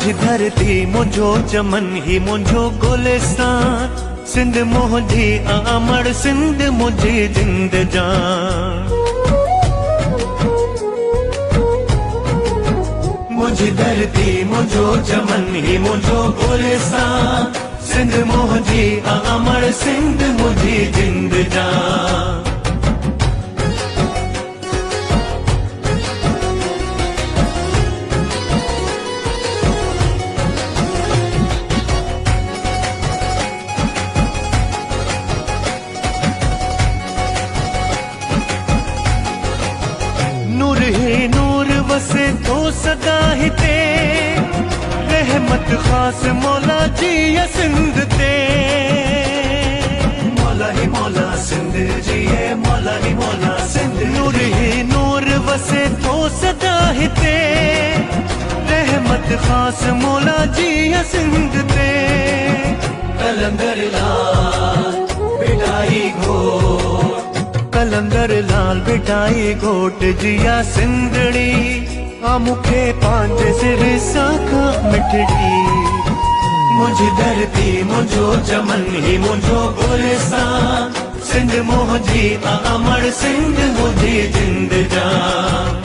मुझी धरती मुझो चमन ही मुझो गुलिस्तान, सिंध मुझी अमर सिंध मुझी जिंद जान। मुझी धरती मुझो चमन ही मुझो गुलिस्तान, सिंध मुझी अमर सिंध मुझी जिंद जान। नूर ही नूर वसे तो सदा हिते, रहमत खास मौला जी या सिंध ते। मौला ही मौला सिंध जी है, मौला ही मौला सिंध। नूर ही नूर वसे तो सदा हिते, रहमत खास मौला जी या सिंध ते। कलंदर लाल बिटाई घोट, कलंदर लाल बिटाई घोट जिया सिंधड़ी, आ मुखे पांजे सिर साखा मिठड़ी। मुझी धरती मुझो चमन ही मुझो गुलिस्तान, सिंध मुझी अमर सिंध मुझी जिंद जान।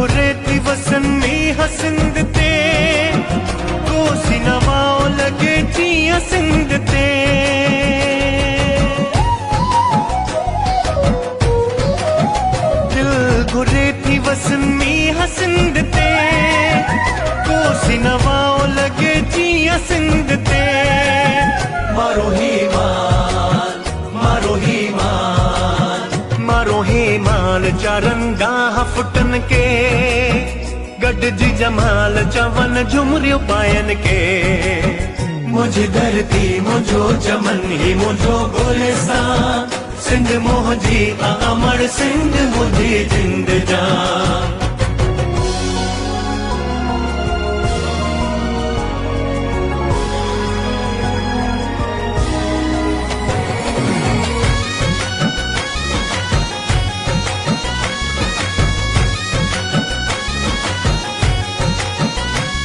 रेती वसनी हसिंद ते, कोसी नवाओ लगे जिया सिंध ते। दिल घुरेती वसनी हसिंद ते, कोसी नवाओ लगे जिया सिंध ते। मारो ही मान, मारो ही मान, मारो ही मान चारंगा फुटन के, गड जी जमाल चवन झुमरियो पायन के। मुझी धरती मुझो चमन ही मुझो गुलिस्तान, सिंध मुझी अमर सिंध मुझी जिंद जान।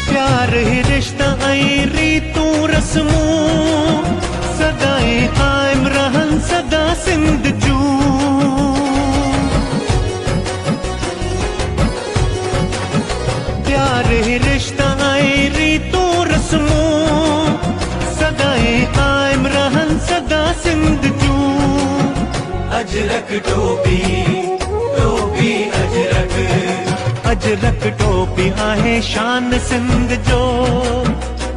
प्यार ही रिश्ता आई रीतू रस्मूं, सदाई कायम रहन सदा सिंध जू। प्यार ही रिश्ता आई रीतू रस्मूं, सदाई कायम रहन सदा सिंध जू। अजरक टोपी टोपी अजरक, अजरक टोपी आहे शान सिंध जो,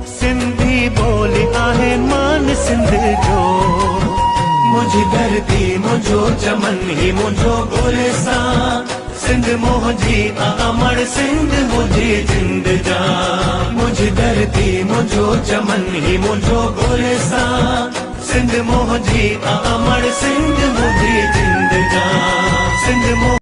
सिंधी बोली आहे मान सिंध जो। मुझी धरती मुझो चमन ही मुझो गुलिस्तान, सिंध मुझी अमर सिंध मुझी जिंद जान। मुझी धरती मुझो चमन ही मुझो गुलिस्तान, सिंध मुझी अमर सिंध मुझी जिंद जान। सिंध